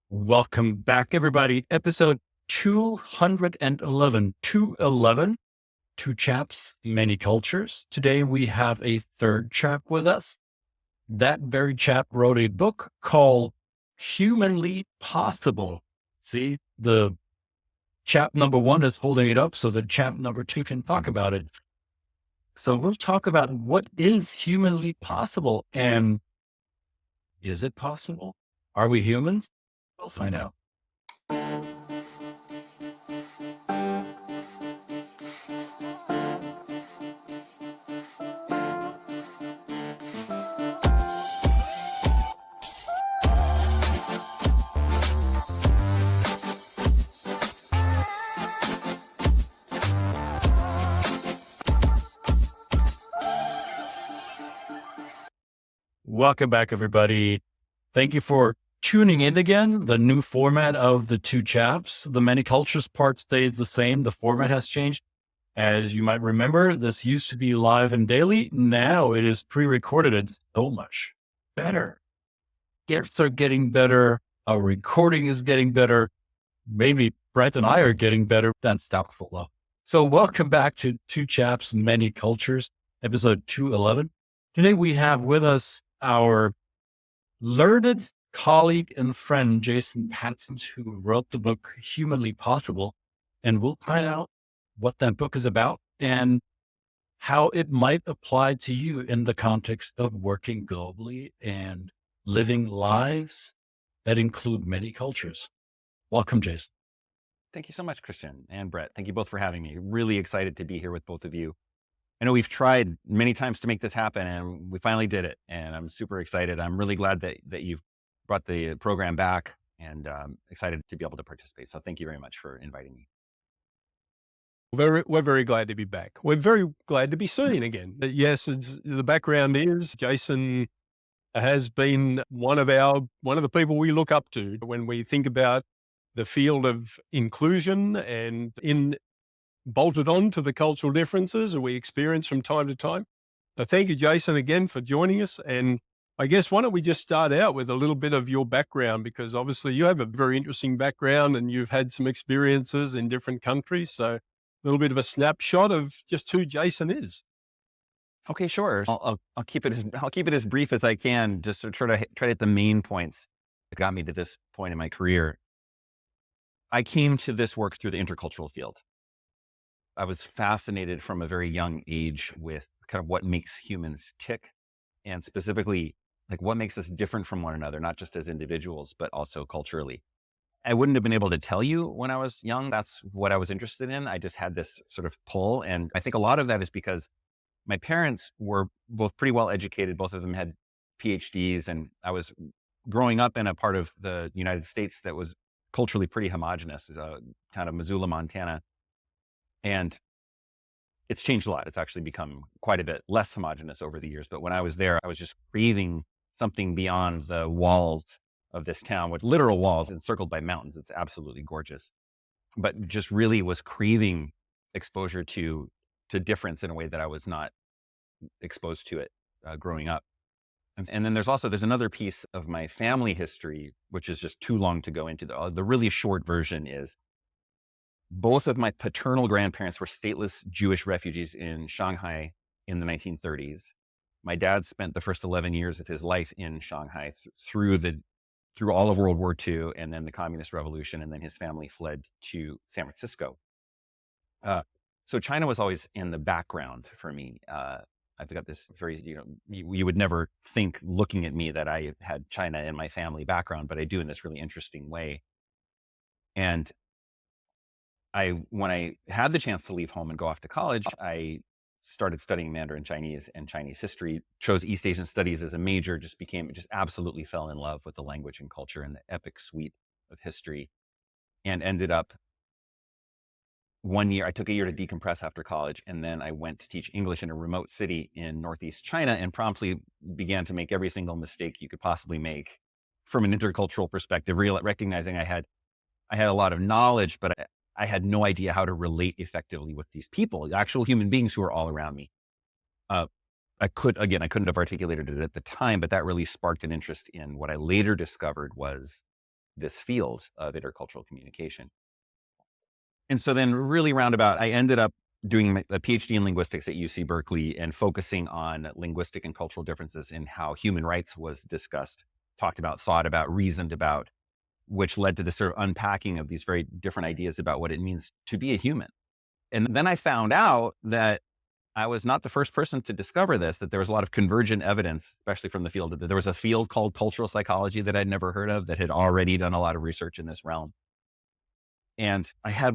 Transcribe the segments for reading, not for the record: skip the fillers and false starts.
Welcome back, everybody. Episode 211, 211, Two Chaps, Many Cultures. Today we have a third chap with us. That very chap wrote a book called Humanly Possible. See, the chap number one is holding it up so the chap number two can talk about it. So we'll talk about what is humanly possible and is it possible? Are we humans? We'll find out. Welcome back, everybody. Thank you for tuning in again. The new format of the two chaps, the many cultures part stays the same. The format has changed. As you might remember, this used to be live and daily. Now it is pre-recorded. It's so much better. Guests are getting better. Our recording is getting better. Maybe Brett and I are getting better. That's doubtful though. So welcome back to Two Chaps, Many Cultures, episode 211. Today we have with us our learned colleague and friend, Jason Patton, who wrote the book Humanly Possible. And we'll find out what that book is about and how it might apply to you in the context of working globally and living lives that include many cultures. Welcome, Jason. Thank you so much, Christian and Brett. Thank you both for having me. Really excited to be here with both of you. I know we've tried many times to make this happen and we finally did it. And I'm super excited. I'm really glad that you've brought the program back and excited to be able to participate. So thank you very much for inviting me. We're very glad to be back. We're very glad to be seen again. Yes, the background is Jason has been one of the people we look up to when we think about the field of inclusion and bolted on to the cultural differences that we experience from time to time. So thank you, Jason, again for joining us. And I guess why don't we just start out with a little bit of your background, because obviously you have a very interesting background and you've had some experiences in different countries. So a little bit of a snapshot of just who Jason is. Okay, sure. I'll keep it as brief as I can, just to try to hit the main points that got me to this point in my career. I came to this work through the intercultural field. I was fascinated from a very young age with kind of what makes humans tick, and specifically like what makes us different from one another, not just as individuals, but also culturally. I wouldn't have been able to tell you when I was young, that's what I was interested in. I just had this sort of pull. And I think a lot of that is because my parents were both pretty well educated. Both of them had PhDs, and I was growing up in a part of the United States that was culturally pretty homogenous, kind of Missoula, Montana. And it's changed a lot. It's actually become quite a bit less homogenous over the years. But when I was there, I was just craving something beyond the walls of this town, with literal walls encircled by mountains. It's absolutely gorgeous, but just really was craving exposure to difference in a way that I was not exposed to it growing up. And then there's another piece of my family history, which is just too long to go into. The really short version is both of my paternal grandparents were stateless Jewish refugees in Shanghai in the 1930s. My dad spent the first 11 years of his life in Shanghai through all of World War II and then the Communist Revolution, and then his family fled to San Francisco. So China was always in the background for me. I've got this very, you would never think looking at me that I had China in my family background, but I do in this really interesting way. And when I had the chance to leave home and go off to college, I started studying Mandarin Chinese and Chinese history, chose East Asian studies as a major, just absolutely fell in love with the language and culture and the epic suite of history, and ended up I took a year to decompress after college, and then I went to teach English in a remote city in Northeast China and promptly began to make every single mistake you could possibly make from an intercultural perspective, recognizing I had a lot of knowledge, but I had no idea how to relate effectively with these people, actual human beings who are all around me. I couldn't have articulated it at the time, but that really sparked an interest in what I later discovered was this field of intercultural communication. And so then really roundabout, I ended up doing a PhD in linguistics at UC Berkeley and focusing on linguistic and cultural differences in how human rights was discussed, talked about, thought about, reasoned about, which led to this sort of unpacking of these very different ideas about what it means to be a human. And then I found out that I was not the first person to discover this, that there was a lot of convergent evidence, especially from the field, that there was a field called cultural psychology that I'd never heard of that had already done a lot of research in this realm. And I had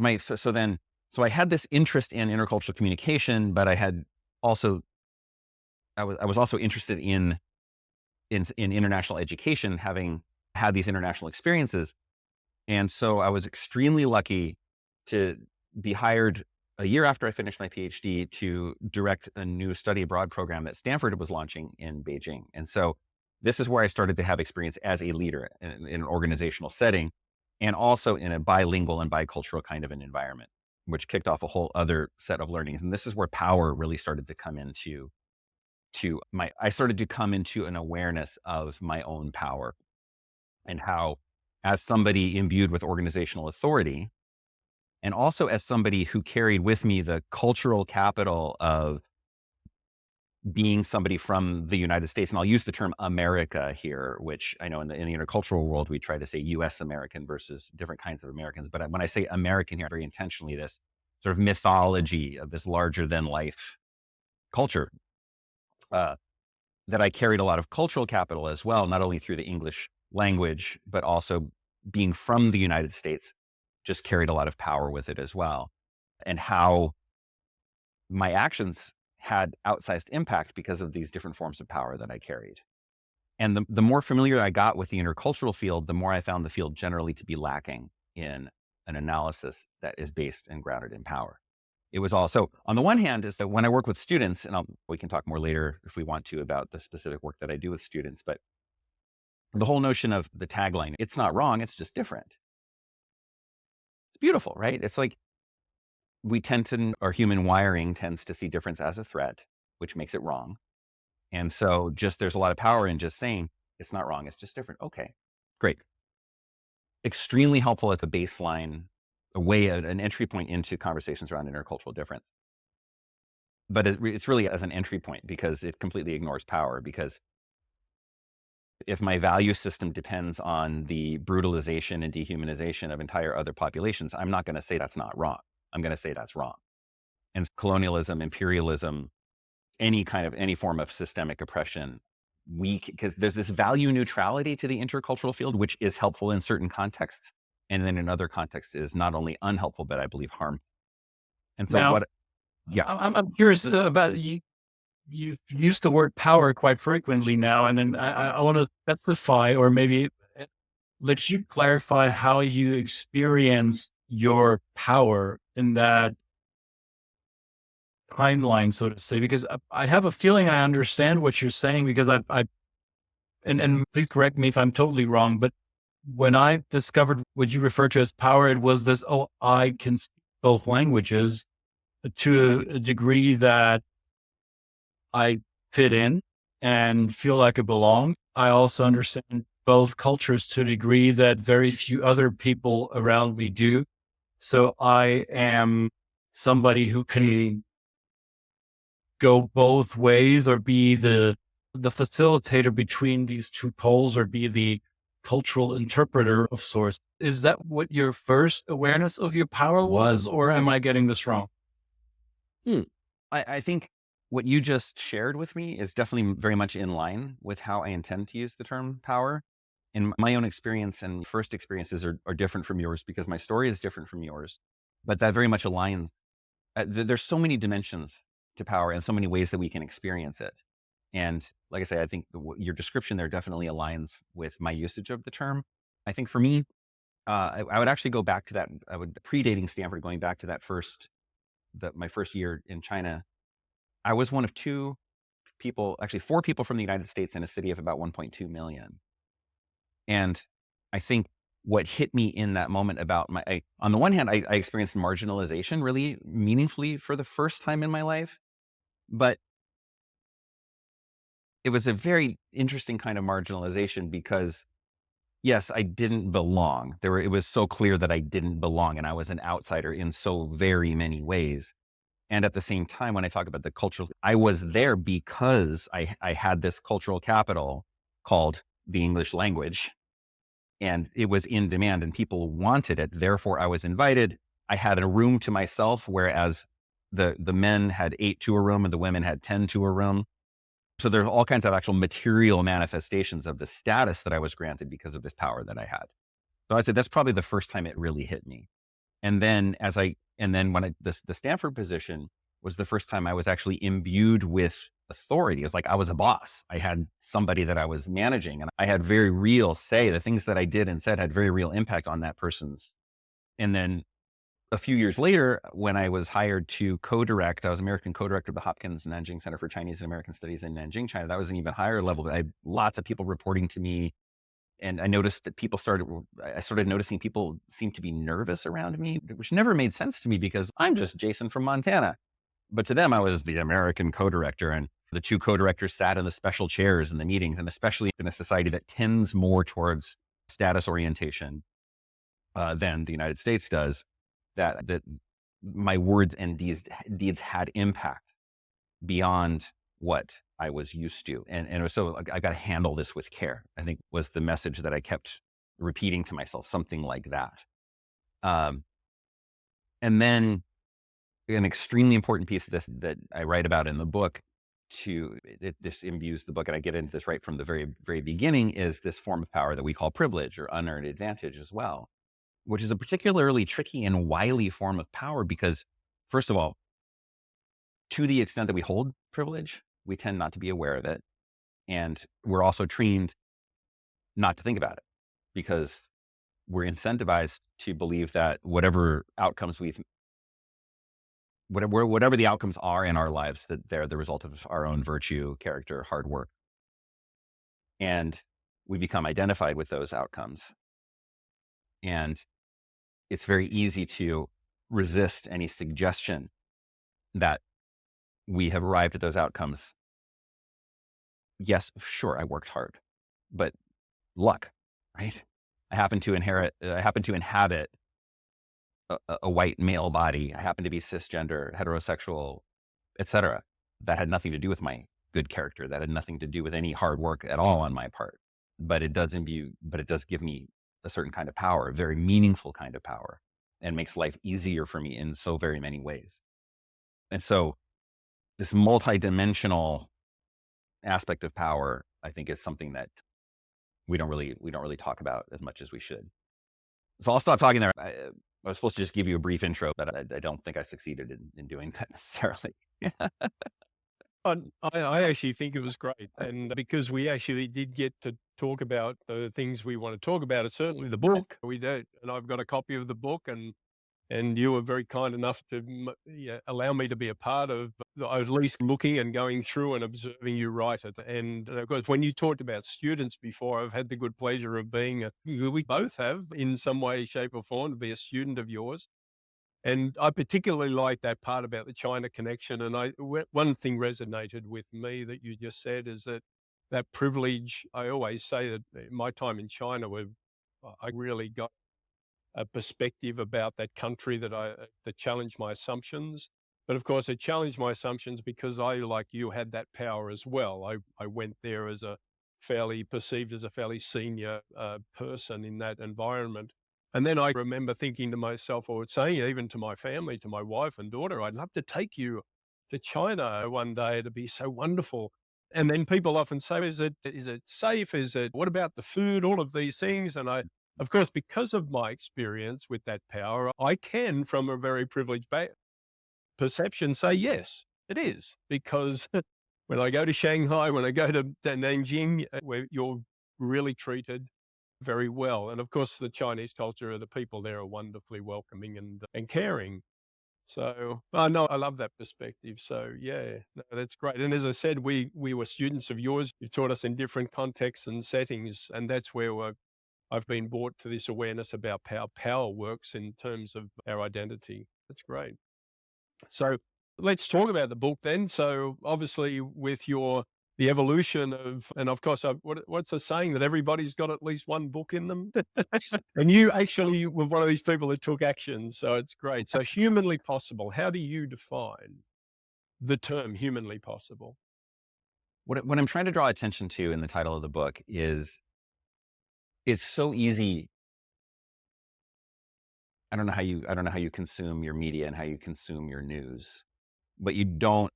so I had this interest in intercultural communication, but I was also interested in international education, having had these international experiences. And so I was extremely lucky to be hired a year after I finished my PhD to direct a new study abroad program that Stanford was launching in Beijing. And so this is where I started to have experience as a leader in an organizational setting, and also in a bilingual and bicultural kind of an environment, which kicked off a whole other set of learnings. And this is where power really started to come into I started to come into an awareness of my own power, and how, as somebody imbued with organizational authority, and also as somebody who carried with me the cultural capital of being somebody from the United States, and I'll use the term America here, which I know in the intercultural world, we try to say US American versus different kinds of Americans. But when I say American here, very intentionally, this sort of mythology of this larger than life culture, that I carried a lot of cultural capital as well, not only through the English language, but also being from the United States, just carried a lot of power with it as well. And how my actions had outsized impact because of these different forms of power that I carried. And the more familiar I got with the intercultural field, the more I found the field generally to be lacking in an analysis that is based and grounded in power. It was also, on the one hand, is that when I work with students, and we can talk more later if we want to about the specific work that I do with students, but the whole notion of the tagline, it's not wrong, it's just different. It's beautiful, right? It's like, our human wiring tends to see difference as a threat, which makes it wrong. And so there's a lot of power in just saying, it's not wrong, it's just different. Okay, great. Extremely helpful at the baseline, an entry point into conversations around intercultural difference. But it's really as an entry point, because it completely ignores power. Because if my value system depends on the brutalization and dehumanization of entire other populations, I'm not going to say that's not wrong. I'm going to say that's wrong. And colonialism, imperialism, any form of systemic oppression, because there's this value neutrality to the intercultural field, which is helpful in certain contexts, and then in other contexts is not only unhelpful, but I believe harmful. And so I'm curious about you. You've used the word power quite frequently now, and then I want to specify, or maybe let you clarify how you experience your power in that timeline, so to say, because I have a feeling I understand what you're saying, because and please correct me if I'm totally wrong, but when I discovered what you refer to as power, it was this, I can speak both languages to a degree that I fit in and feel like I belong. I also understand both cultures to a degree that very few other people around me do. So I am somebody who can go both ways, or be the facilitator between these two poles, or be the cultural interpreter of sorts. Is that what your first awareness of your power was, or am I getting this wrong? I think what you just shared with me is definitely very much in line with how I intend to use the term power. And my own experience and first experiences are different from yours, because my story is different from yours, but that very much aligns. There's so many dimensions to power and so many ways that we can experience it. And like I say, I think your description there definitely aligns with my usage of the term. I think for me, I would actually go back to that. Predating Stanford, going back to my first year in China, I was one of two people, actually 4 people from the United States in a city of about 1.2 million. And I think what hit me in that moment on the one hand, I experienced marginalization really meaningfully for the first time in my life, but it was a very interesting kind of marginalization, because yes, I didn't belong. It was so clear that I didn't belong and I was an outsider in so very many ways. And at the same time, when I talk about the cultural, I was there because I had this cultural capital called the English language, and it was in demand and people wanted it. Therefore, I was invited. I had a room to myself, whereas the men had 8 to a room and the women had 10 to a room. So there are all kinds of actual material manifestations of the status that I was granted because of this power that I had. So I said, that's probably the first time it really hit me. And then the Stanford position was the first time I was actually imbued with authority. It was like I was a boss. I had somebody that I was managing and I had very real say. The things that I did and said had very real impact on that person's. And then a few years later, when I was hired to co-direct, I was American co-director of the Hopkins Nanjing Center for Chinese and American Studies in Nanjing, China. That was an even higher level. I had lots of people reporting to me. And I noticed that I started noticing people seemed to be nervous around me, which never made sense to me because I'm just Jason from Montana. But to them, I was the American co-director, and the 2 co-directors sat in the special chairs in the meetings, and especially in a society that tends more towards status orientation than the United States does, that my words and deeds had impact beyond what I was used to. And it was so I got to handle this with care, I think was the message that I kept repeating to myself, something like that. And then an extremely important piece of this that I write about in the book this imbues the book, and I get into this right from the very, very beginning, is this form of power that we call privilege or unearned advantage as well, which is a particularly tricky and wily form of power because, first of all, to the extent that we hold privilege, we tend not to be aware of it. And we're also trained not to think about it because we're incentivized to believe that whatever the outcomes are in our lives, that they're the result of our own virtue, character, hard work. And we become identified with those outcomes. And it's very easy to resist any suggestion that we have arrived at those outcomes. Yes, sure, I worked hard, but luck, right? I happen to inhabit a white male body. I happen to be cisgender, heterosexual, etc. That had nothing to do with my good character. That had nothing to do with any hard work at all on my part. But it does give me a certain kind of power, a very meaningful kind of power, and makes life easier for me in so very many ways. And so this multidimensional aspect of power, I think, is something that we don't really talk about as much as we should. So I'll stop talking there. I was supposed to just give you a brief intro, but I don't think I succeeded in doing that necessarily. I actually think it was great. And because we actually did get to talk about the things we want to talk about, it's certainly the book we did. And I've got a copy of the book, and you were very kind enough to allow me to be a part of at least looking and going through and observing you write it. And of course, when you talked about students before, I've had the good pleasure of we both have in some way, shape or form, to be a student of yours. And I particularly like that part about the China connection. And one thing resonated with me that you just said is that privilege. I always say that my time in China, I really got a perspective about that country that challenged my assumptions. But of course, it challenged my assumptions because I, like you, had that power as well. I went there as perceived as a fairly senior person in that environment. And then I remember thinking to myself, or saying even to my family, to my wife and daughter, I'd love to take you to China one day. It'd be so wonderful. And then people often say, is it safe? What about the food? All of these things. And of course, because of my experience with that power, I can, from a very privileged perception, say, yes, it is. Because when I go to Shanghai, when I go to Nanjing, where you're really treated very well. And of course, the Chinese culture, the people there are wonderfully welcoming and caring. So, no, I love that perspective. So, yeah, no, that's great. And as I said, we were students of yours. You've taught us in different contexts and settings, and that's where I've been brought to this awareness about how power works in terms of our identity. That's great. So let's talk about the book then. So obviously with your the evolution of, and of course, what's a saying that everybody's got at least one book in them? And you actually were one of these people that took action. So it's great. So humanly possible. How do you define the term humanly possible? What I'm trying to draw attention to in the title of the book is it's so easy. I don't know how you consume your media and how you consume your news, but you don't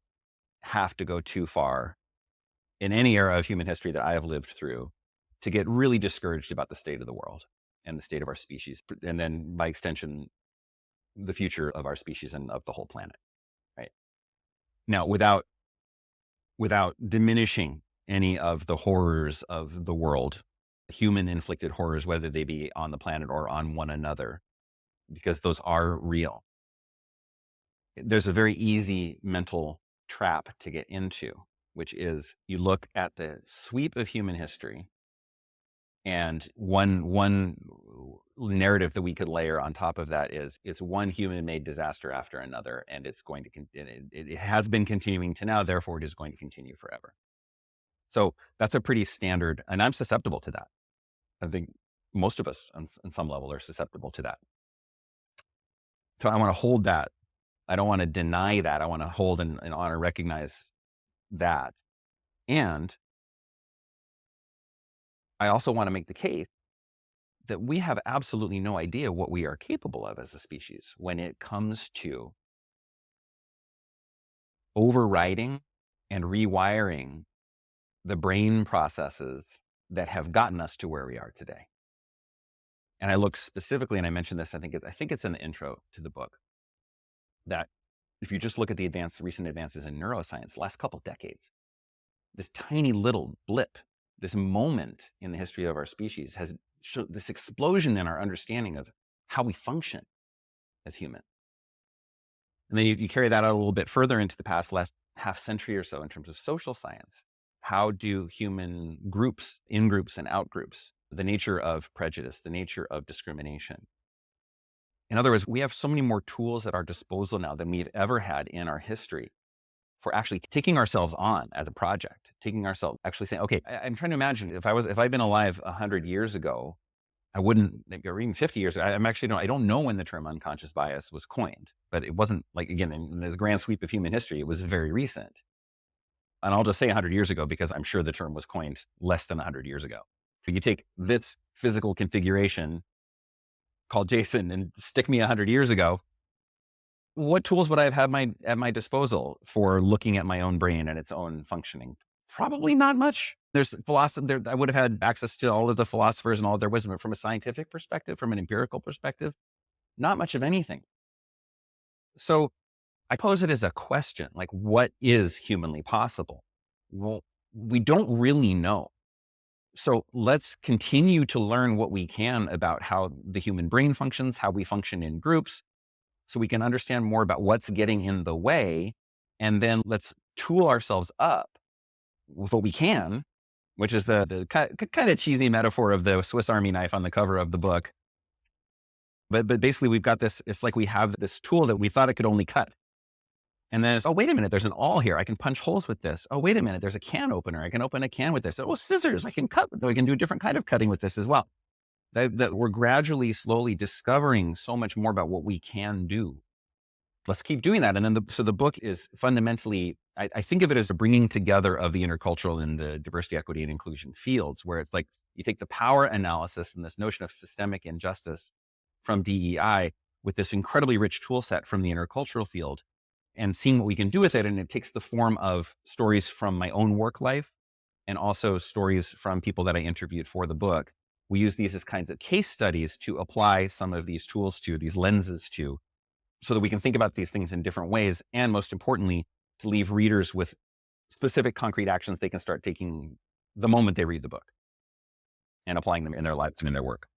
have to go too far in any era of human history that I have lived through to get really discouraged about the state of the world and the state of our species. And then by extension, the future of our species and of the whole planet. Right now, without diminishing any of the horrors of the world, human inflicted horrors, whether they be on the planet or on one another, because those are real. There's a very easy mental trap to get into, which is you look at the sweep of human history, and one narrative that we could layer on top of that is it's one human-made disaster after another, and it's going to it has been continuing to now, therefore it is going to continue forever. So that's a pretty standard, and I'm susceptible to that. I think most of us on some level are susceptible to that. So I want to hold that. I don't want to deny that. I want to hold and honor, recognize that. And I also want to make the case that we have absolutely no idea what we are capable of as a species when it comes to overriding and rewiring the brain processes that have gotten us to where we are today. And I look specifically, and I mentioned this, I think it's in the intro to the book, that if you just look at the recent advances in neuroscience, the last couple of decades, this tiny little blip, this moment in the history of our species has shown this explosion in our understanding of how we function as humans. And then you carry that out a little bit further into the last half century or so in terms of social science. How do human groups, in-groups and out-groups, the nature of prejudice, the nature of discrimination? In other words, we have so many more tools at our disposal now than we've ever had in our history for actually taking ourselves on as a project, actually saying, okay, I'm trying to imagine if I'd been alive 100 years ago, I wouldn't, or even 50 years ago, I don't know when the term unconscious bias was coined, but it wasn't like, again, in the grand sweep of human history, it was very recent. And I'll just say 100 years ago, because I'm sure the term was coined less than 100 years ago. So you take this physical configuration called Jason and stick me 100 years ago, what tools would I have had at my disposal for looking at my own brain and its own functioning? Probably not much. There's philosophy there. I would have had access to all of the philosophers and all of their wisdom, but from a scientific perspective, from an empirical perspective, not much of anything. So I pose it as a question, like, what is humanly possible? Well, we don't really know. So let's continue to learn what we can about how the human brain functions, how we function in groups, so we can understand more about what's getting in the way. And then let's tool ourselves up with what we can, which is the kind of cheesy metaphor of the Swiss Army knife on the cover of the book. But basically we've got this, it's like we have this tool that we thought it could only cut. And then it's, oh, wait a minute, there's an awl here. I can punch holes with this. Oh, wait a minute, there's a can opener. I can open a can with this. Oh, scissors, I can cut. We can do a different kind of cutting with this as well. That we're gradually, slowly discovering so much more about what we can do. Let's keep doing that. And then so the book is fundamentally, I think of it as a bringing together of the intercultural and the diversity, equity, and inclusion fields, where it's like you take the power analysis and this notion of systemic injustice from DEI with this incredibly rich tool set from the intercultural field and seeing what we can do with it. And it takes the form of stories from my own work life and also stories from people that I interviewed for the book. We use these as kinds of case studies to apply some of these tools to, these lenses to, so that we can think about these things in different ways. And most importantly, to leave readers with specific concrete actions they can start taking the moment they read the book and applying them in their lives and in their work.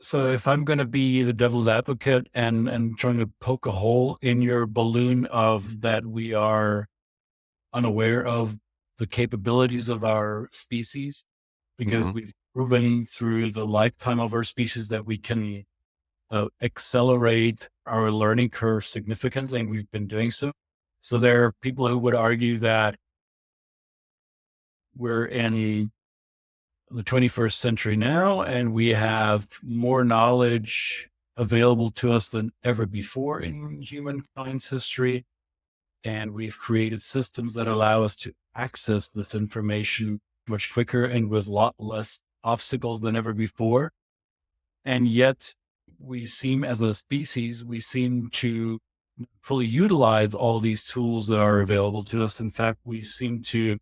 So if I'm going to be the devil's advocate and trying to poke a hole in your balloon of that we are unaware of the capabilities of our species, because we've proven through the lifetime of our species that we can accelerate our learning curve significantly, and we've been doing so. So there are people who would argue that we're in the 21st century now, and we have more knowledge available to us than ever before in humankind's history. And we've created systems that allow us to access this information much quicker and with a lot less obstacles than ever before. And yet we seem, as a species, we seem to fully utilize all these tools that are available to us. In fact, we seem to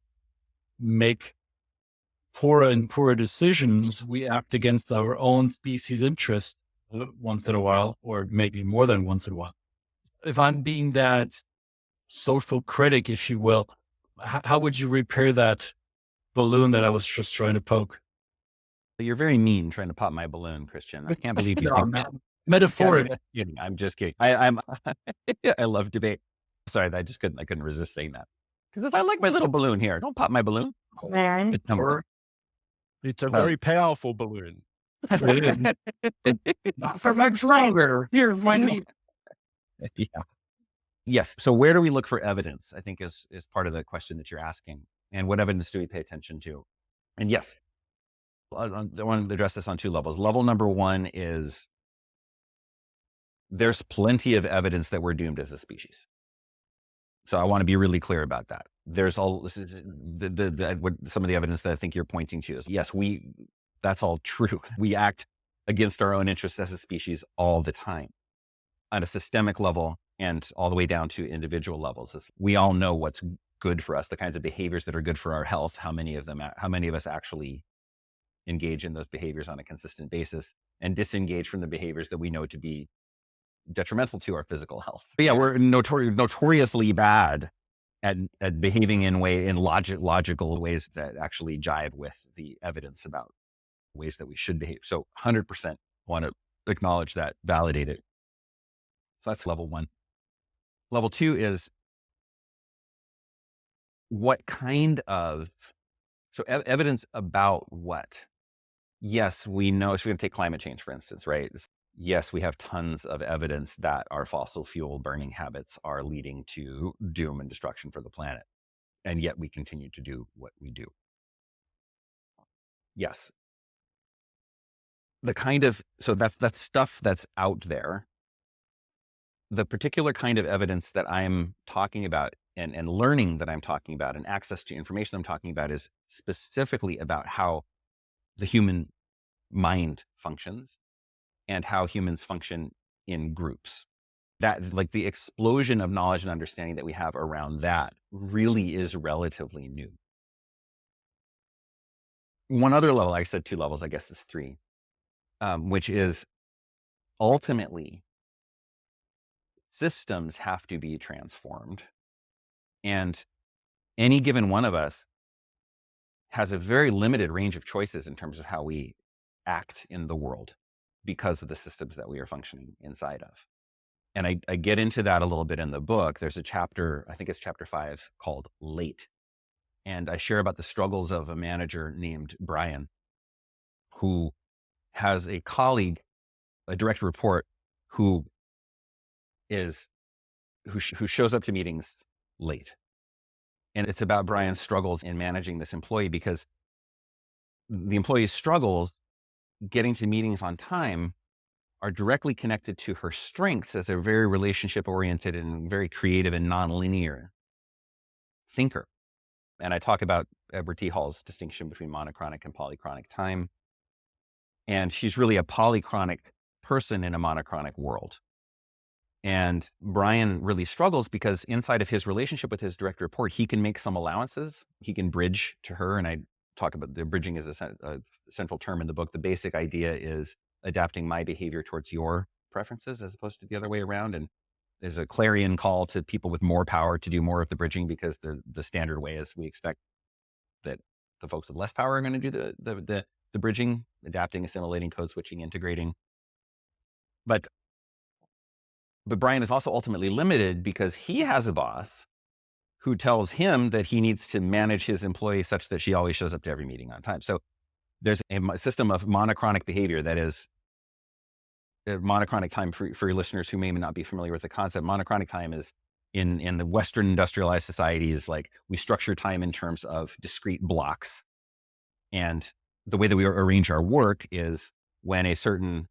make poorer and poorer decisions. We act against our own species' interests once in a while, or maybe more than once in a while. If I'm being that social critic, if you will, how would you repair that balloon that I was just trying to poke? You're very mean trying to pop my balloon, Christian. I can't believe you think that. Metaphorically. I'm just kidding. I'm I love debate. Sorry, I couldn't resist saying that. Because I like my little balloon here. Don't pop my balloon. It's a very powerful balloon. For my driver, here's my name. Yeah. Yes. So where do we look for evidence? I think is part of the question that you're asking. And what evidence do we pay attention to? And yes, I want to address this on two levels. Level number one is there's plenty of evidence that we're doomed as a species. So I want to be really clear about that. There's all some of the evidence that I think you're pointing to is, yes, that's all true. We act against our own interests as a species all the time on a systemic level and all the way down to individual levels. We all know what's good for us, the kinds of behaviors that are good for our health, how many of us actually engage in those behaviors on a consistent basis and disengage from the behaviors that we know to be detrimental to our physical health. But yeah, we're notoriously bad at behaving in logical ways that actually jive with the evidence about ways that we should behave. So 100% want to acknowledge that, validate it. So that's level one. Level two is what kind of, evidence about what? Yes, we know, so we're going to take climate change, for instance, right? Yes, we have tons of evidence that our fossil fuel burning habits are leading to doom and destruction for the planet. And yet we continue to do what we do. Yes. So that's stuff that's out there. The particular kind of evidence that I'm talking about and learning that I'm talking about and access to information I'm talking about is specifically about how the human mind functions and how humans function in groups. That, like, the explosion of knowledge and understanding that we have around that really is relatively new. One other level, I said two levels, I guess it's three, which is ultimately systems have to be transformed. And any given one of us has a very limited range of choices in terms of how we act in the world because of the systems that we are functioning inside of. And I get into that a little bit in the book. There's a chapter, I think it's chapter 5, called Late. And I share about the struggles of a manager named Brian, who has a colleague, a direct report, who shows up to meetings late. And it's about Brian's struggles in managing this employee, because the employee's struggles getting to meetings on time are directly connected to her strengths as a very relationship-oriented and very creative and nonlinear thinker. And I talk about Edward T. Hall's distinction between monochronic and polychronic time. And she's really a polychronic person in a monochronic world. And Brian really struggles because inside of his relationship with his direct report, he can make some allowances. He can bridge to her. And I talk about the bridging as a central term in the book. The basic idea is adapting my behavior towards your preferences as opposed to the other way around. And there's a clarion call to people with more power to do more of the bridging, because the standard way is we expect that the folks with less power are going to do the bridging, adapting, assimilating, code switching, integrating. But Brian is also ultimately limited because he has a boss who tells him that he needs to manage his employee such that she always shows up to every meeting on time. So there's a system of monochronic behavior that is monochronic time. For your listeners who may not be familiar with the concept, monochronic time is in the Western industrialized societies, like we structure time in terms of discrete blocks. And the way that we arrange our work is when a certain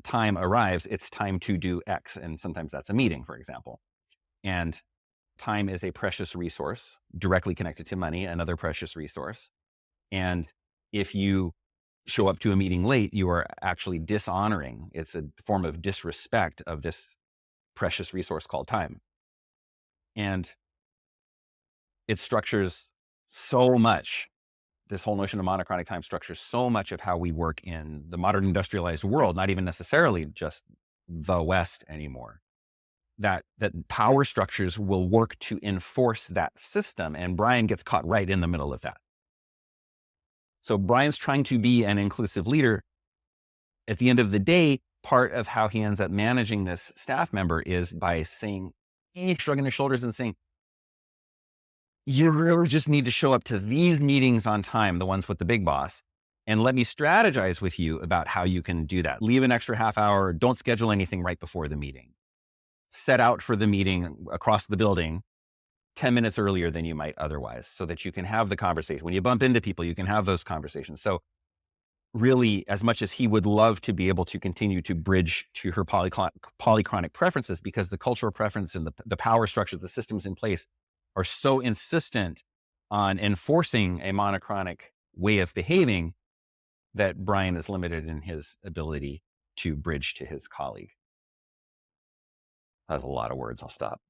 time arrives, it's time to do X. And sometimes that's a meeting, for example. And time is a precious resource directly connected to money, another precious resource. And if you show up to a meeting late, you are actually dishonoring. It's a form of disrespect of this precious resource called time. And it structures so much, this whole notion of monochronic time structures so much of how we work in the modern industrialized world, not even necessarily just the West anymore. That power structures will work to enforce that system. And Brian gets caught right in the middle of that. So Brian's trying to be an inclusive leader. At the end of the day, part of how he ends up managing this staff member is by saying, shrugging his shoulders and saying, you really just need to show up to these meetings on time, the ones with the big boss, and let me strategize with you about how you can do that. Leave an extra half hour. Don't schedule anything right before the meeting. Set out for the meeting across the building 10 minutes earlier than you might otherwise, so that you can have the conversation. When you bump into people, you can have those conversations. So really, as much as he would love to be able to continue to bridge to her polychronic preferences, because the cultural preference and the power structure, the systems in place are so insistent on enforcing a monochronic way of behaving, that Brian is limited in his ability to bridge to his colleague. That's a lot of words. I'll stop.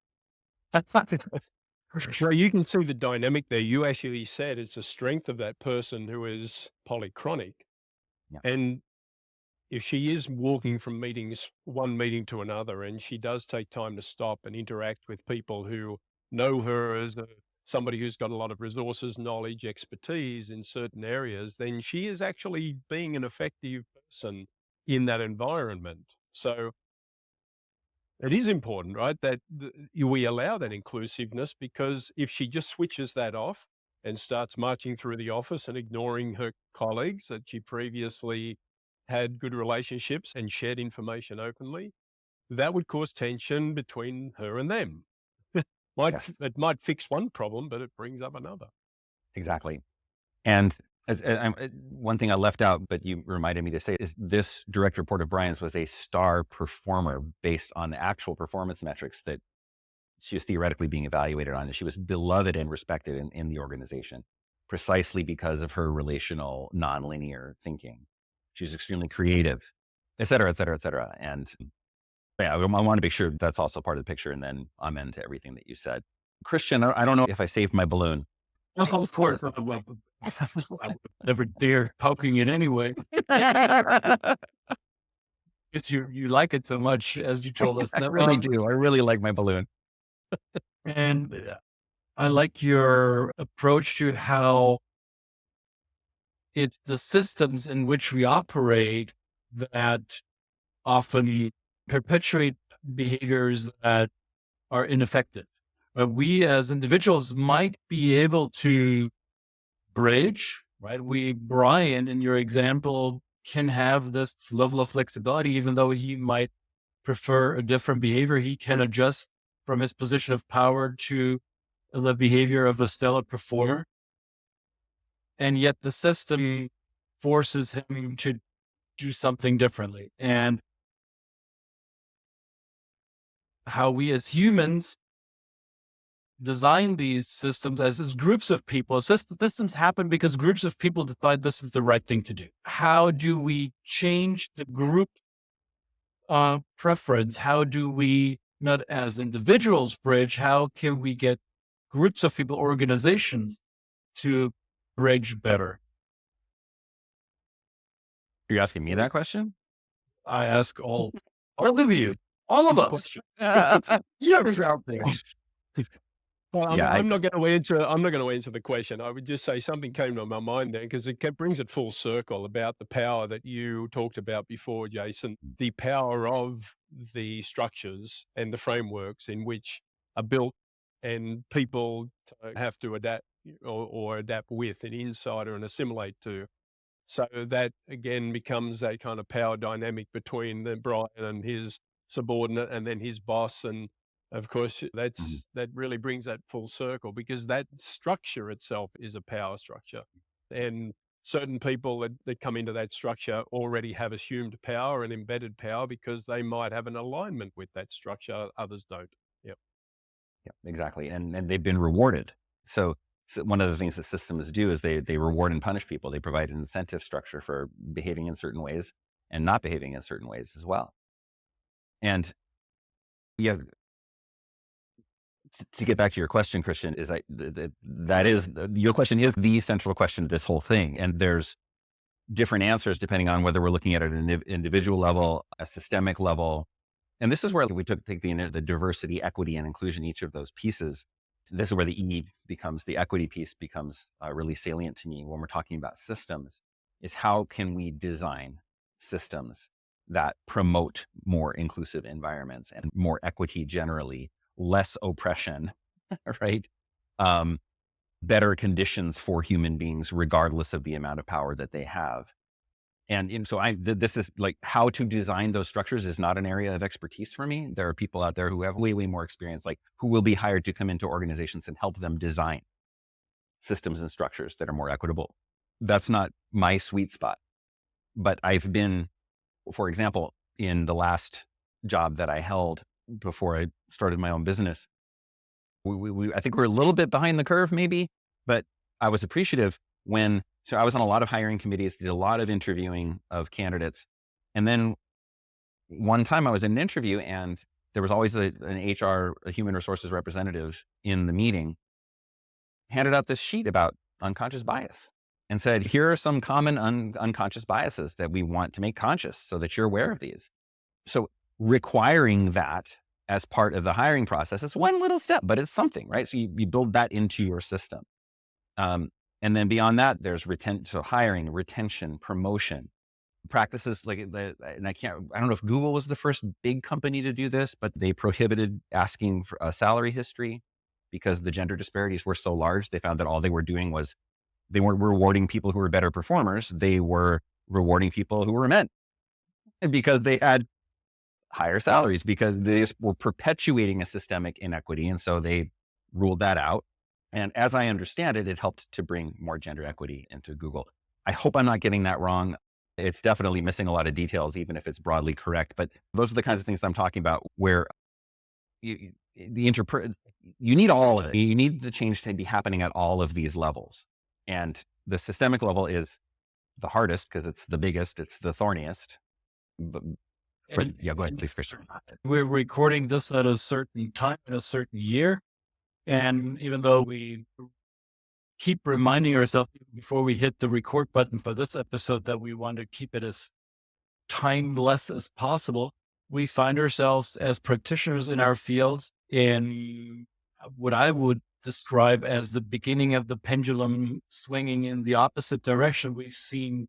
Well, you can see the dynamic there. You actually said it's a strength of that person who is polychronic. Yeah. And if she is walking from one meeting to another, and she does take time to stop and interact with people who know her as somebody who's got a lot of resources, knowledge, expertise in certain areas, then she is actually being an effective person in that environment. So it is important, right, that we allow that inclusiveness, because if she just switches that off and starts marching through the office and ignoring her colleagues that she previously had good relationships and shared information openly, that would cause tension between her and them. Yes. It might fix one problem, but it brings up another. Exactly. And one thing I left out, but you reminded me to say, is this direct report of Brian's was a star performer based on actual performance metrics that she was theoretically being evaluated on. And she was beloved and respected in the organization, precisely because of her relational, nonlinear thinking. She's extremely creative, et cetera, et cetera, et cetera. And yeah, I want to make sure that's also part of the picture. And then amen to everything that you said. Christian, I don't know if I saved my balloon. Oh, of course. I would never dare poking it anyway. Because you like it so much, as you told us. I really do. I really like my balloon. And I like your approach to how it's the systems in which we operate that often perpetuate behaviors that are ineffective. But we as individuals might be able to bridge, right? Brian, in your example, can have this level of flexibility, even though he might prefer a different behavior. He can adjust from his position of power to the behavior of a stellar performer. And yet the system forces him to do something differently. And how we as humans design these systems as groups of people. Systems happen because groups of people decide this is the right thing to do. How do we change the group preference? How do we, not as individuals, bridge? How can we get groups of people, organizations, to bridge better? Are you asking me that question? I ask all of you, all of us. You're out there. Well, Yeah, I'm not going to answer the question. I would just say something came to my mind there, because it brings it full circle about the power that you talked about before, Jason, the power of the structures and the frameworks in which are built and people have to adapt or adapt with and insider and assimilate to. So that again becomes that kind of power dynamic between Brian and his subordinate and then his boss, and Of course, that really brings that full circle, because that structure itself is a power structure. And certain people that come into that structure already have assumed power and embedded power because they might have an alignment with that structure. Others don't. Yep. Yeah, exactly. And they've been rewarded. So one of the things that systems do is they reward and punish people. They provide an incentive structure for behaving in certain ways and not behaving in certain ways as well. And yeah, to get back to your question, Christian, is your question is the central question of this whole thing. And there's different answers depending on whether we're looking at it at an individual level, a systemic level. And this is where we take the diversity, equity, and inclusion, each of those pieces. This is where the E becomes, the equity piece becomes really salient to me when we're talking about systems, is how can we design systems that promote more inclusive environments and more equity generally, less oppression, right? Better conditions for human beings, regardless of the amount of power that they have. And so this is like, how to design those structures is not an area of expertise for me. There are people out there who have way, way more experience, like who will be hired to come into organizations and help them design systems and structures that are more equitable. That's not my sweet spot. But I've been, for example, in the last job that I held before I started my own business, I think we're a little bit behind the curve maybe, but I was appreciative so I was on a lot of hiring committees, did a lot of interviewing of candidates. And then one time I was in an interview and there was always an HR, a human resources representative in the meeting, handed out this sheet about unconscious bias and said, here are some common unconscious biases that we want to make conscious so that you're aware of these. So requiring that as part of the hiring process is one little step, but it's something, right? So you build that into your system. And then beyond that, there's hiring, retention, promotion practices and I don't know if Google was the first big company to do this, but they prohibited asking for a salary history because the gender disparities were so large. They found that all they were doing was they weren't rewarding people who were better performers. They were rewarding people who were men because they had higher salaries, because they just were perpetuating a systemic inequity. And so they ruled that out. And as I understand it, it helped to bring more gender equity into Google. I hope I'm not getting that wrong. It's definitely missing a lot of details, even if it's broadly correct. But those are the kinds of things I'm talking about where you need all of it. You need the change to be happening at all of these levels. And the systemic level is the hardest because it's the biggest, it's the thorniest. But yeah, go ahead, please, Christian. We're recording this at a certain time in a certain year. And even though we keep reminding ourselves before we hit the record button for this episode that we want to keep it as timeless as possible, we find ourselves as practitioners in our fields in what I would describe as the beginning of the pendulum swinging in the opposite direction. We've seen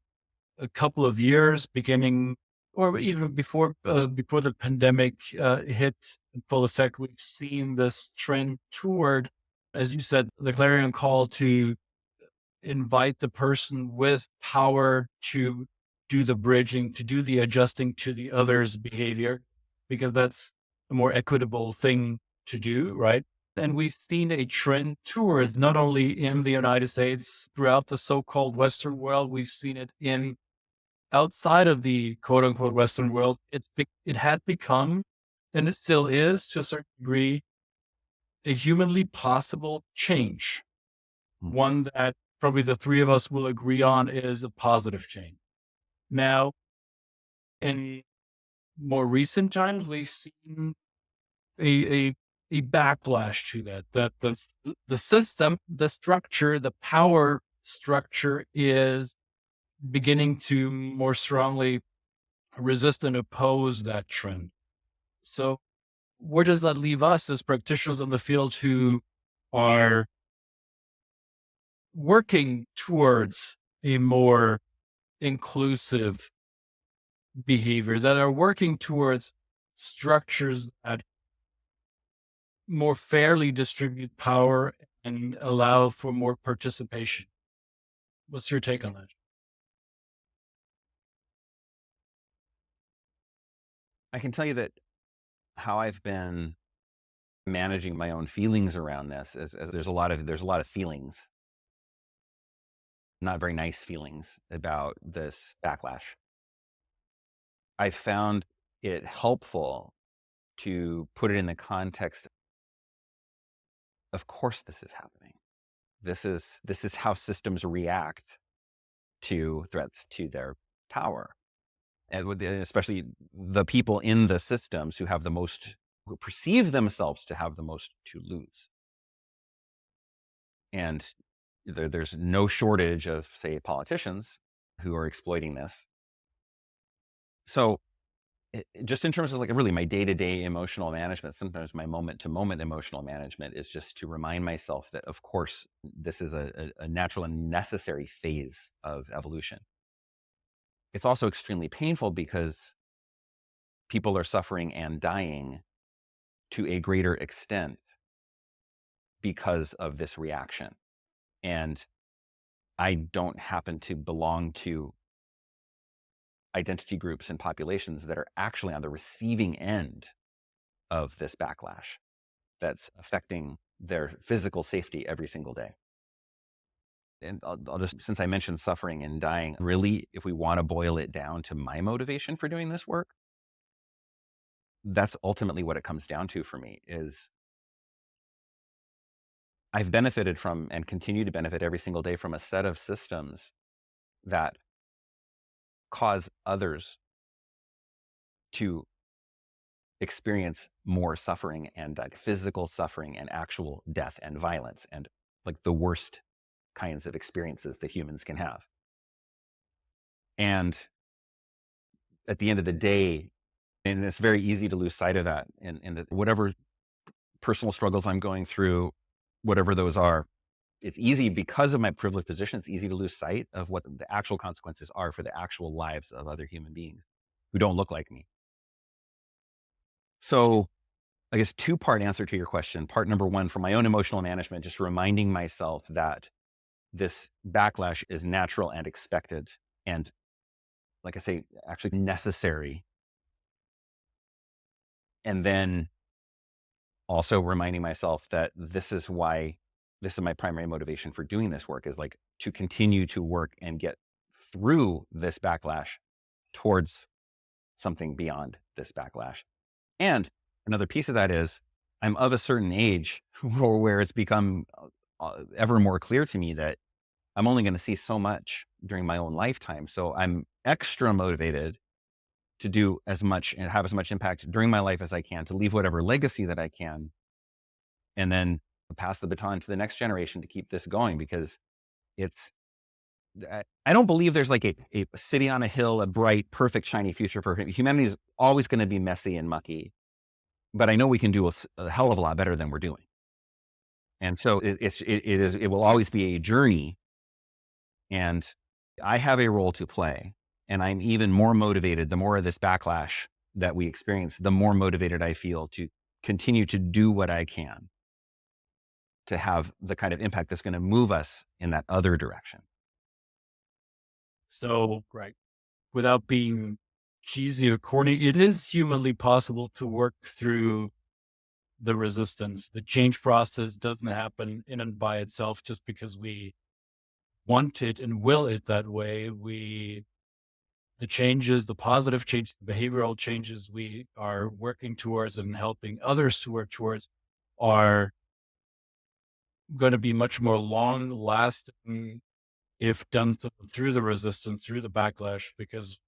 a couple of years beginning, or even before the pandemic hit in full effect, we've seen this trend toward, as you said, the clarion call to invite the person with power to do the bridging, to do the adjusting to the other's behavior, because that's a more equitable thing to do, right? And we've seen a trend towards, not only in the United States, throughout the so-called Western world, we've seen it outside of the quote unquote Western world. It had become, and it still is to a certain degree, a humanly possible change. One that probably the three of us will agree on is a positive change. Now, in more recent times, we've seen a backlash to that the system, the structure, the power structure is beginning to more strongly resist and oppose that trend. So where does that leave us as practitioners in the field who are working towards a more inclusive behavior, that are working towards structures that more fairly distribute power and allow for more participation? What's your take on that? I can tell you that how I've been managing my own feelings around this, as there's a lot of feelings, not very nice feelings about this backlash. I found it helpful to put it in the context, of course this is happening. This is how systems react to threats to their power. And especially the people in the systems who perceive themselves to have the most to lose. And there's no shortage of, say, politicians who are exploiting this. So just in terms of like really my day-to-day emotional management, sometimes my moment-to-moment emotional management is just to remind myself that, of course, this is a natural and necessary phase of evolution. It's also extremely painful because people are suffering and dying to a greater extent because of this reaction. And I don't happen to belong to identity groups and populations that are actually on the receiving end of this backlash that's affecting their physical safety every single day. And I'll just, since I mentioned suffering and dying, really, if we want to boil it down to my motivation for doing this work, that's ultimately what it comes down to for me. Is I've benefited from and continue to benefit every single day from a set of systems that cause others to experience more suffering and physical suffering and actual death and violence and like the worst kinds of experiences that humans can have. And at the end of the day, and it's very easy to lose sight of that in whatever personal struggles I'm going through, whatever those are, it's easy because of my privileged position. It's easy to lose sight of what the actual consequences are for the actual lives of other human beings who don't look like me. So I guess two-part answer to your question. Part number one, for my own emotional management, just reminding myself that this backlash is natural and expected. And like I say, actually necessary. And then also reminding myself that this is my primary motivation for doing this work, is like to continue to work and get through this backlash towards something beyond this backlash. And another piece of that is I'm of a certain age where it's become ever more clear to me that I'm only going to see so much during my own lifetime. So I'm extra motivated to do as much and have as much impact during my life as I can, to leave whatever legacy that I can, and then pass the baton to the next generation to keep this going. Because I don't believe there's like a city on a hill, a bright, perfect, shiny future for humanity. Is always going to be messy and mucky, but I know we can do a hell of a lot better than we're doing. And so it will always be a journey, and I have a role to play. And I'm even more motivated, the more of this backlash that we experience, the more motivated I feel to continue to do what I can to have the kind of impact that's going to move us in that other direction. So, right, without being cheesy or corny, it is humanly possible to work through the resistance. The change process doesn't happen in and by itself just because we want it and will it that way. The changes, the positive changes, the behavioral changes we are working towards and helping others to work towards are going to be much more long lasting if done through the resistance, through the backlash, because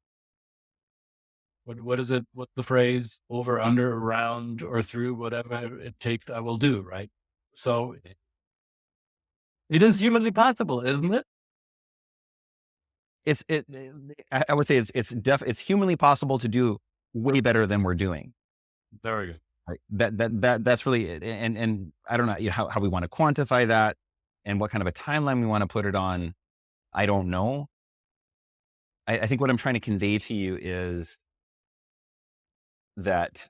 what is it? What the phrase, over, under, around, or through, whatever it takes, I will do, right? So it is humanly possible, isn't it? I would say it's humanly possible to do way better than we're doing. Very good. Right. That's really it. And I don't know how we want to quantify that and what kind of a timeline we want to put it on. I don't know. I think what I'm trying to convey to you is that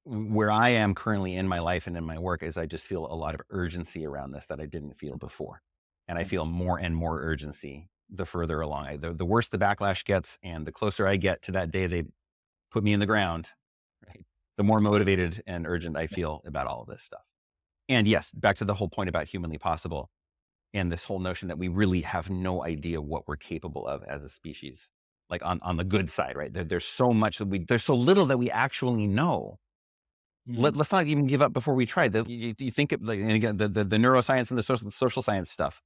where I am currently in my life and in my work is I just feel a lot of urgency around this that I didn't feel before. And I feel more and more urgency the further along. The worse the backlash gets and the closer I get to that day they put me in the ground, right? the more motivated and urgent I feel about all of this stuff. And yes, back to the whole point about humanly possible and this whole notion that we really have no idea what we're capable of as a species, like on the good side, right? There's so much there's so little that we actually know. Let's not even give up before we try. You think of, like, and again, the neuroscience and the social science stuff.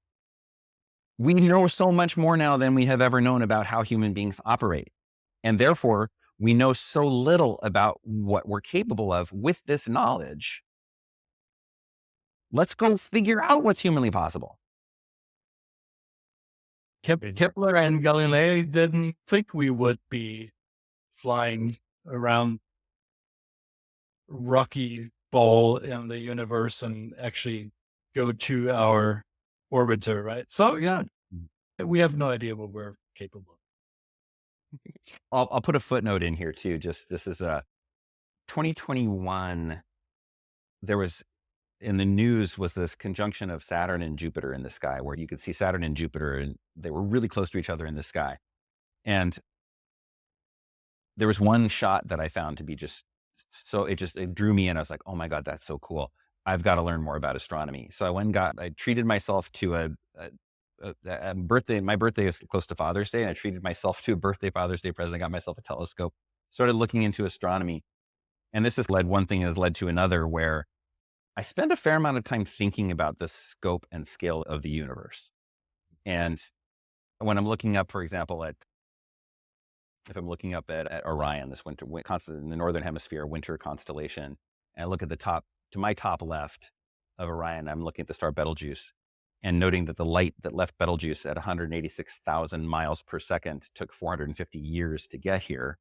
We know so much more now than we have ever known about how human beings operate. And therefore, we know so little about what we're capable of with this knowledge. Let's go figure out what's humanly possible. Kepler and Galilei didn't think we would be flying around rocky ball in the universe and actually go to our orbiter, right? So yeah, we have no idea what we're capable of. I'll put a footnote in here too. Just this is a 2021. There was in the news was this conjunction of Saturn and Jupiter in the sky, where you could see Saturn and Jupiter, and they were really close to each other in the sky. And there was one shot that I found to be just so it drew me in. I was like, oh my God, that's so cool. I've got to learn more about astronomy. So I went and I treated myself to a birthday. My birthday is close to Father's Day, and I treated myself to a Father's Day present. I got myself a telescope, started looking into astronomy. And this one thing has led to another, where I spend a fair amount of time thinking about the scope and scale of the universe. And when I'm looking up, for example, if I'm looking up at Orion, this winter in the northern hemisphere winter constellation, and I look at to my top left of Orion, I'm looking at the star Betelgeuse, and noting that the light that left Betelgeuse at 186,000 miles per second took 450 years to get here.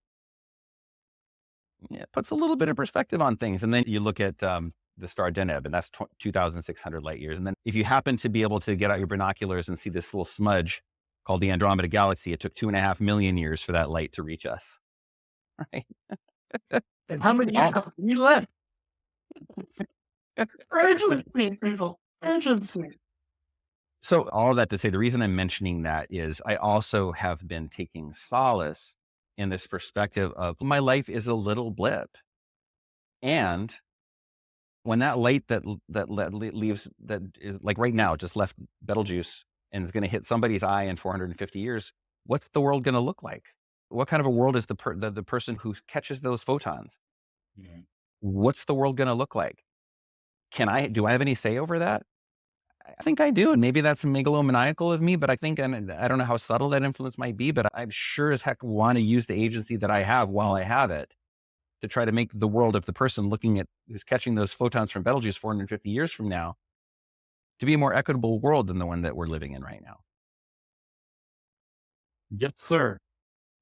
It puts a little bit of perspective on things. And then you look at the star Deneb, and that's 2,600 light years. And then if you happen to be able to get out your binoculars and see this little smudge called the Andromeda Galaxy, it took 2.5 million years for that light to reach us. Right? And how many years have we left? Urgency. So all of that to say, the reason I'm mentioning that is I also have been taking solace in this perspective of my life is a little blip. And when that light that leaves, that is like right now, just left Betelgeuse and is going to hit somebody's eye in 450 years, what's the world going to look like? What kind of a world is the person who catches those photons? Mm-hmm. What's the world going to look like? Do I have any say over that? I think I do. And maybe that's megalomaniacal of me, but I think, and I don't know how subtle that influence might be, but I'm sure as heck want to use the agency that I have while I have it to try to make the world of the person who's catching those photons from Betelgeuse 450 years from now to be a more equitable world than the one that we're living in right now. Yes, sir.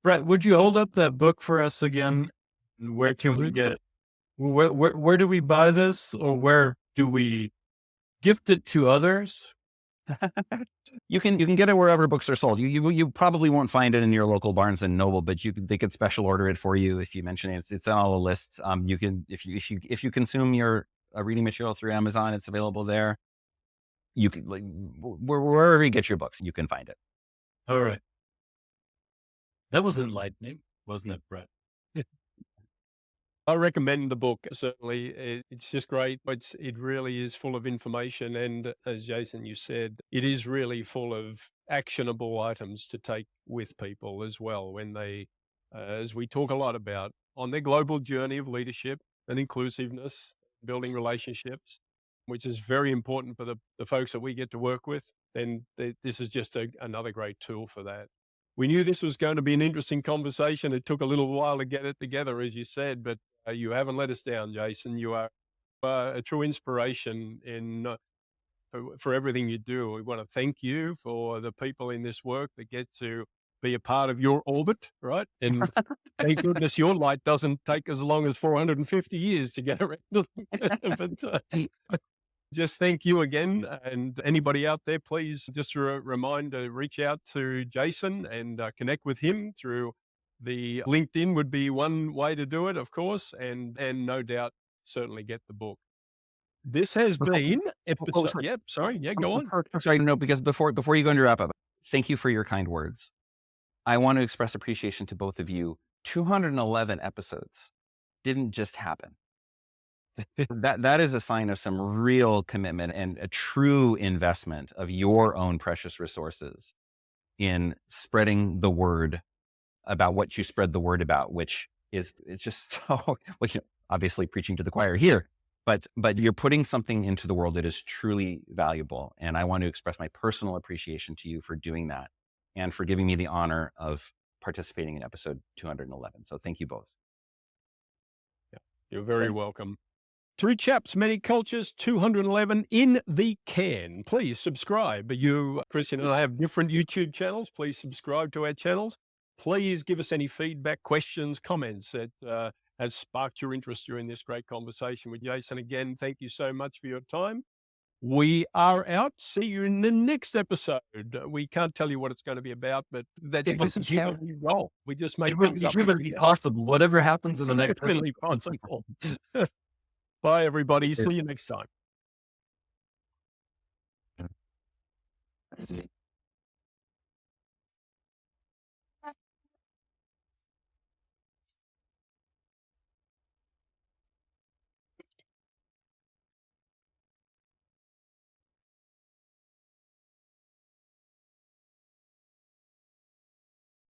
Brett, would you hold up that book for us again? Where can we get it? Where do we buy this, or where do we gift it to others? You can get it wherever books are sold. You probably won't find it in your local Barnes and Noble, but they could special order it for you if you mention it. It's on all the lists. You can if you consume your reading material through Amazon, it's available there. You can wherever you get your books, you can find it. All right, that was enlightening, wasn't it, Brett? I recommend the book, certainly. It's just great. It really is full of information. And as Jason, you said, it is really full of actionable items to take with people as well when they, as we talk a lot about, on their global journey of leadership and inclusiveness, building relationships, which is very important for the folks that we get to work with. Then this is just another great tool for that. We knew this was going to be an interesting conversation. It took a little while to get it together, as you said, but you haven't let us down, Jason. You are a true inspiration for everything you do. We want to thank you for the people in this work that get to be a part of your orbit, right? And thank goodness your light doesn't take as long as 450 years to get around. But just thank you again. And anybody out there, please just remind to reach out to Jason and connect with him through the LinkedIn would be one way to do it, of course, and no doubt certainly get the book. This has been episode. Go on. Sorry, no, because before you go into wrap up, thank you for your kind words. I want to express appreciation to both of you. 211 episodes. didn't just happen. That is a sign of some real commitment and a true investment of your own precious resources in spreading the word about what you spread the word about, which is, it's just so, well, obviously preaching to the choir here, but you're putting something into the world that is truly valuable. And I want to express my personal appreciation to you for doing that and for giving me the honor of participating in episode 211. So thank you both. Yeah, you're very welcome. Two Chaps, Many Cultures, 211 in the can. Please subscribe. You, Christian, and I have different YouTube channels. Please subscribe to our channels. Please give us any feedback, questions, comments that has sparked your interest during this great conversation with Jason. Again, thank you so much for your time. We are out. See you in the next episode. We can't tell you what it's going to be about, but that's just how we roll. We just make things up. It's really possible. Whatever happens in the next episode. It's really possible. Bye, everybody. See you next time.